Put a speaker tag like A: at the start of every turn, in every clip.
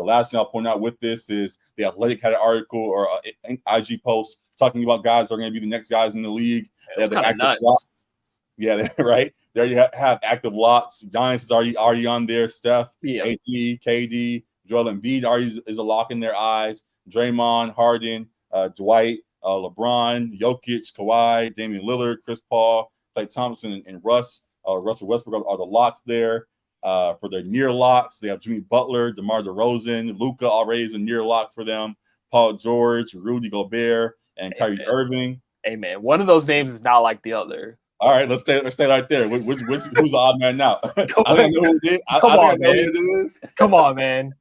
A: last thing I'll point out with this is the Athletic had an article or an IG post talking about guys that are going to be the next guys in the league. They have their active locks. Yeah, right. There you have active locks. Giants is already on there. Steph, AD, KD, Joel Embiid already is a lock in their eyes. Draymond, Harden, Dwight, LeBron, Jokic, Kawhi, Damian Lillard, Chris Paul, Klay Thompson, and Russell Westbrook are the locks there. For their near locks, they have Jimmy Butler, DeMar DeRozan, Luka already is a near lock for them. Paul George, Rudy Gobert, and Kyrie Irving.
B: Hey man, one of those names is not like the other.
A: All right, let's stay right there. Who's the odd man now? I don't know who it is. I know who it is.
B: Come on, man.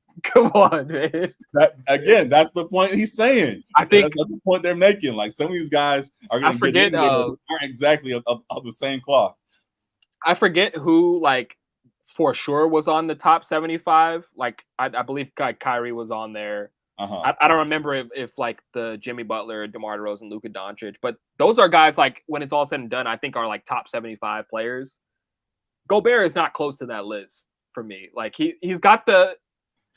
A: That's the point he's saying. I think that's the point they're making. Like some of these guys are going to get in there, aren't exactly of the same cloth.
B: I forget who for sure was on the top 75. Like I believe Kyrie was on there. I don't remember if the Jimmy Butler, DeMar DeRozan, Luka Doncic, but those are guys when it's all said and done, I think are top 75 players. Gobert is not close to that list for me. Like he's got the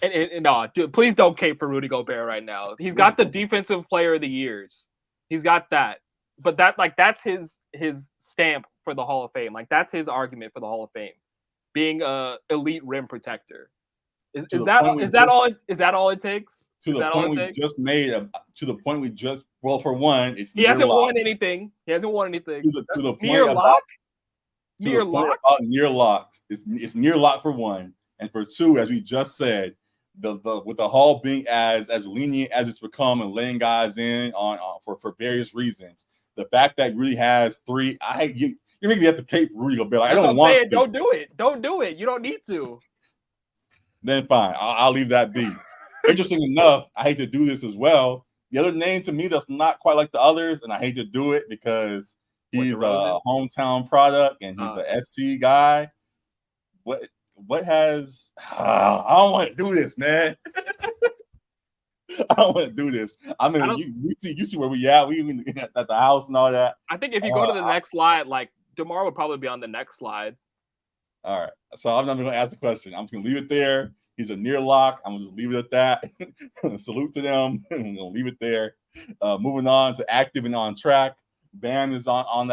B: no, dude, please don't cape for Rudy Gobert right now. He's got the defensive player of the years. He's got that, but that's his stamp for the Hall of Fame. That's his argument for the Hall of Fame, being a elite rim protector. Is that all it takes?
A: To the point we just made, to the point we just, well, for one,
B: he hasn't won anything. To the point
A: near
B: lock?
A: Near lock? About near locks. It's near lock for one. And for two, as we just said, with the Hall being as lenient as it's become and letting guys in for various reasons, the fact that Rudy has three, you're making me have to cape Rudy Gobert. I don't want to.
B: Don't do it. Don't do it. You don't need to.
A: Then fine. I'll leave that be. Interesting enough, I hate to do this as well. The other name to me that's not quite like the others, and I hate to do it because he's a hometown product and he's a SC guy. What has I don't want to do this, man. I don't want to do this. I mean, you see where we at. We even at the house and all that.
B: I think if you go to the next slide, DeMar would probably be on the next slide.
A: All right. So I'm not even going to ask the question. I'm just going to leave it there. He's a near lock. I'm going to just leave it at that. Salute to them. I'm going to leave it there. Moving on to active and on track. Bam is on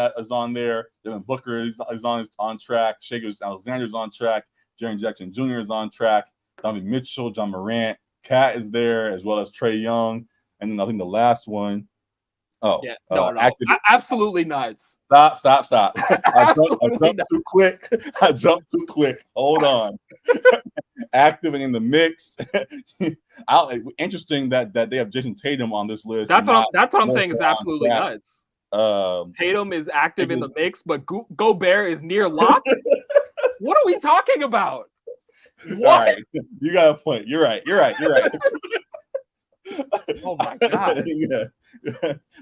A: there. Devin Booker is on track. Shai Alexander's on track. Jaren Jackson Jr. is on track. Donovan Mitchell, John Morant, Cat is there, as well as Trae Young. And then I think the last one. Oh,
B: yeah, no. Absolutely nuts.
A: Stop. I jumped too quick. Hold on. Active and in the mix. Interesting that they have Jason Tatum on this list.
B: That's what I'm saying is absolutely nuts. Tatum is active in the mix, but Gobert is near lock. What are we talking about? What?
A: Right. You got a point. You're right.
B: Oh my god!
A: Yeah.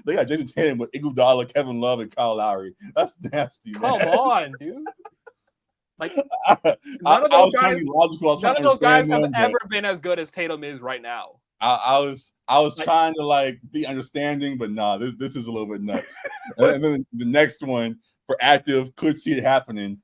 A: They got Jason Tatum with Iguodala, Kevin Love, and Kyle Lowry. That's nasty.
B: Come on, dude. None of those guys have ever been as good as Tatum is right now.
A: I was trying to be understanding, but nah, this is a little bit nuts. And then the next one for active, could see it happening.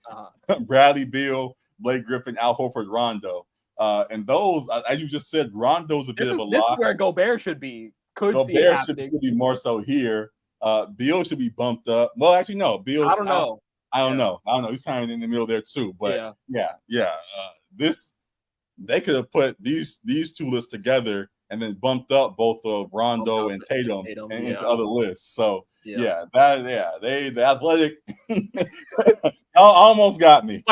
A: Bradley Beal, Blake Griffin, Al Horford, Rondo. And those, as you just said, Rondo's a bit of a lock.
B: This is where Gobert should be.
A: Gobert should be more so here. Beal should be bumped up. Well, actually, no. Beal's
B: I don't know.
A: I don't know. He's kind of in the middle there too. But yeah. They could have put these two lists together and then bumped up both of Rondo and Tatum into other lists. So the Athletic almost got me.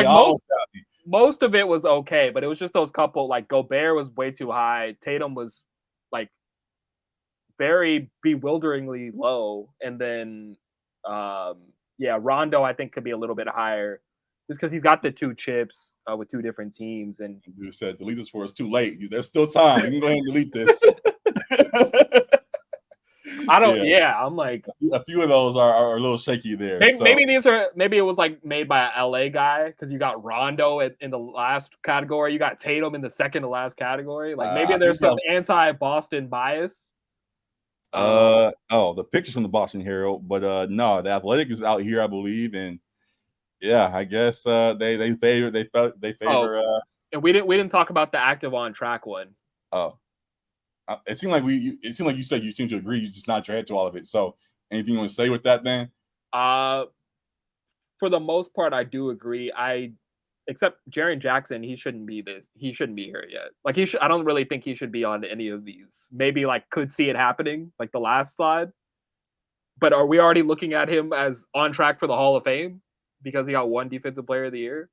B: Most of it was okay, but it was just those couple. Gobert was way too high. Tatum was very bewilderingly low, and then Rondo I think could be a little bit higher, just because he's got the two chips with two different teams. And
A: you said delete this for us too late. There's still time. You can go ahead and delete this.
B: I don't. Yeah, I'm
A: a few of those are a little shaky there.
B: Maybe it was made by an LA guy, because you got Rondo in the last category, you got Tatum in the second to last category. Maybe there's some anti-Boston bias.
A: The pictures from the Boston Herald, but no, the Athletic is out here, I believe, and I guess they favor.
B: And we didn't talk about the active on track one.
A: It seemed like you said you seem to agree. You just nod your head to all of it. So, anything you want to say with that, then?
B: For the most part, I do agree. Except Jaren Jackson, he shouldn't be here yet. Like I don't really think he should be on any of these. Maybe like could see it happening, like the last slide. But are we already looking at him as on track for the Hall of Fame because he got one Defensive Player of the Year?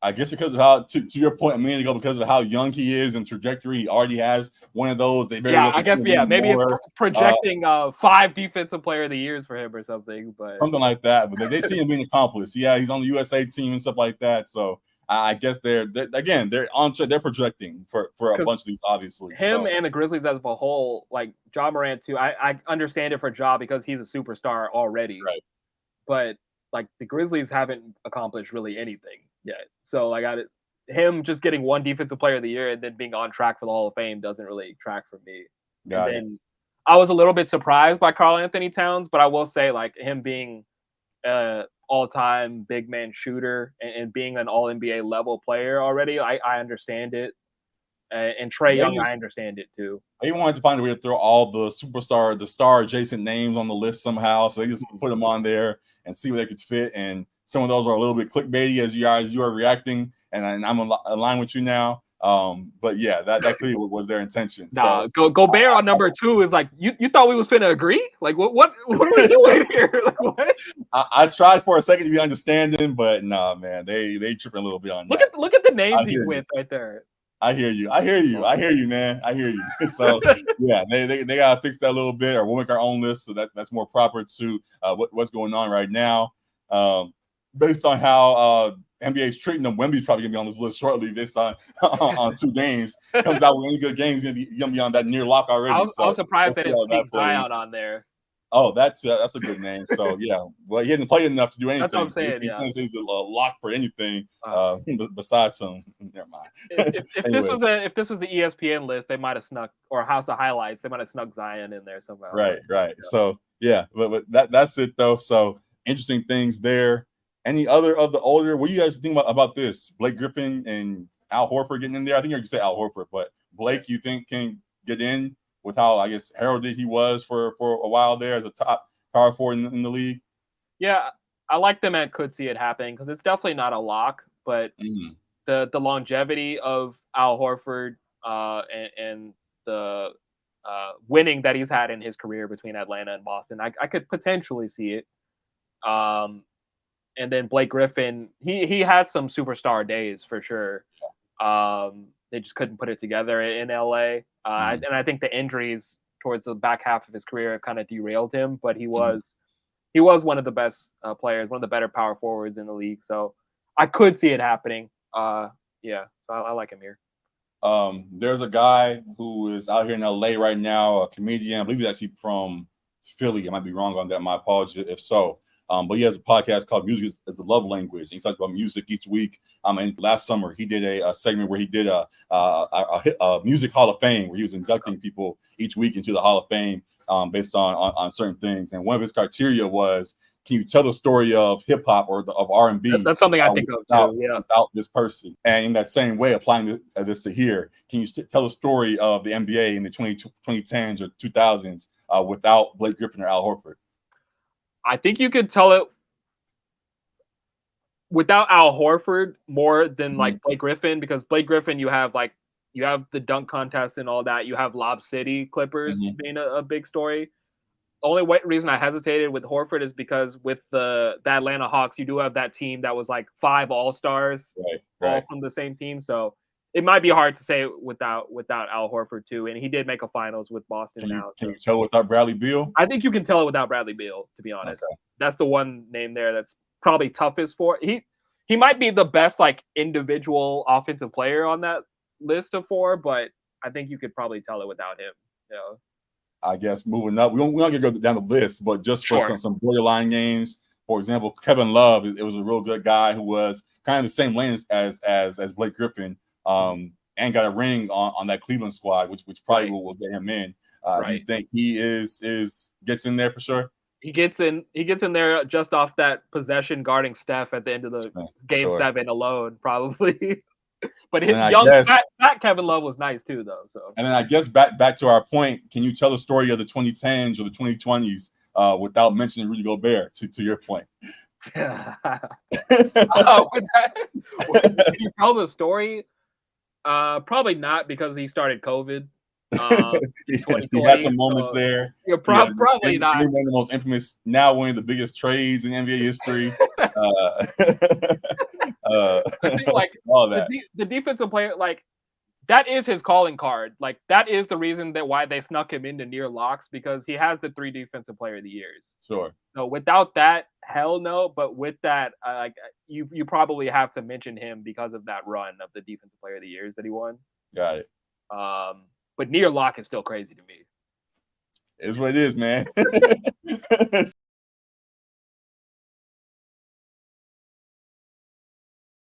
A: I guess because of how, to your point a minute ago, because of how young he is and trajectory, he already has one of those. They very
B: I guess maybe it's projecting 5 Defensive Player of the Years for him or something, but
A: something like that. But they see him being accomplished. Yeah, he's on the USA team and stuff like that. So I guess they're projecting for a bunch of these, obviously.
B: Him and the Grizzlies as a whole, like Ja Morant too. I understand it for Ja because he's a superstar already,
A: right?
B: But like the Grizzlies haven't accomplished really anything yet. So like him just getting one Defensive Player of the Year and then being on track for the Hall of Fame doesn't really track for me. Then I was a little bit surprised by Karl Anthony Towns, but I will say like him being all-time big man shooter and being an all NBA level player already, I understand it. And Trae Young, I understand it too.
A: They wanted to find a way to throw all the star adjacent names on the list somehow. So they just put them on there and see where they could fit. And some of those are a little bit clickbaity as you are reacting. And I'm aligned with you now. But yeah, that clearly was their intention.
B: Nah, so Gobert on number 2 is like you thought we was finna agree? Like what are we doing here? Like what?
A: I tried for a second to be understanding, but nah, man, they tripping a little bit on that.
B: Look at the names he's with right there.
A: I hear you, man. I hear you. So yeah, they gotta fix that a little bit, or we'll make our own list so that's more proper to what's going on right now. Based on how NBA is treating them, Wemby's probably gonna be on this list shortly. Based on 2 games, comes out with any good games, gonna be on that near lock already.
B: I was surprised that it's Zion on there.
A: Oh, that's a good name. So yeah, well, he hasn't played enough to do anything.
B: That's what I'm saying.
A: He's a lock for anything besides some. Never mind.
B: If this was the ESPN list, they might have snuck, or House of Highlights, they might have snuck Zion in there somehow.
A: Right. Yeah. So yeah, but that's it though. So interesting things there. Any other of the older? What do you guys think about this? Blake Griffin and Al Horford getting in there. I think you could say Al Horford, but Blake, you think can get in with how I guess heralded he was for a while there as a top power forward in the league?
B: Yeah, I like them and could see it happening because it's definitely not a lock, but the longevity of Al Horford and the winning that he's had in his career between Atlanta and Boston, I could potentially see it. And then Blake Griffin, he had some superstar days for sure. They just couldn't put it together in LA. And I think the injuries towards the back half of his career kind of derailed him, but he was one of the best players, one of the better power forwards in the league. So I could see it happening. So I like him here.
A: There's a guy who is out here in LA right now, a comedian. I believe he's actually from Philly. I might be wrong on that. My apologies if so. But he has a podcast called Music is the Love Language. And he talks about music each week. And last summer, he did a segment where he did a music Hall of Fame, where he was inducting people each week into the Hall of Fame based on certain things. And one of his criteria was, can you tell the story of hip hop or of R&B?
B: That's something I think of too. Yeah,
A: about this person. And in that same way, applying this to here, can you tell the story of the NBA in the 2010s or 2000s without Blake Griffin or Al Horford?
B: I think you could tell it without Al Horford more than like Blake Griffin, because Blake Griffin, you have the dunk contest and all that. You have Lob City Clippers being a big story. The only reason I hesitated with Horford is because with the Atlanta Hawks, you do have that team that was like 5 All-Stars all from the same team. So it might be hard to say without Al Horford too. And he did make a finals with Boston now.
A: Can you tell without Bradley Beal?
B: I think you can tell it without Bradley Beal, to be honest. Okay. That's the one name there that's probably toughest for. He might be the best like individual offensive player on that list of 4, but I think you could probably tell it without him. You know?
A: I guess moving up, we don't get to go down the list, but just for some borderline games, for example, Kevin Love, it was a real good guy who was kind of the same lane as Blake Griffin, and got a ring on that Cleveland squad, which probably will get him in. Do you think he gets in there for sure?
B: He gets in there just off that possession guarding Steph at the end of the game 7 alone, probably. But his fat Kevin Love was nice too, though. So,
A: and then I guess back to our point, can you tell the story of the 2010s or the 2020s without mentioning Rudy Gobert? To your point.
B: Can you tell the story? Probably not, because he started COVID.
A: He had some moments there.
B: You're probably not.
A: One of the most infamous, now one of the biggest trades in NBA history. All that.
B: The defensive player, like, that is his calling card. Like, that is the reason why they snuck him into near locks, because he has the 3 defensive player of the years.
A: Sure.
B: So without that, hell no. But with that, like, you probably have to mention him because of that run of the defensive player of the years that he won.
A: Got it.
B: But near lock is still crazy to me.
A: It's what it is, man.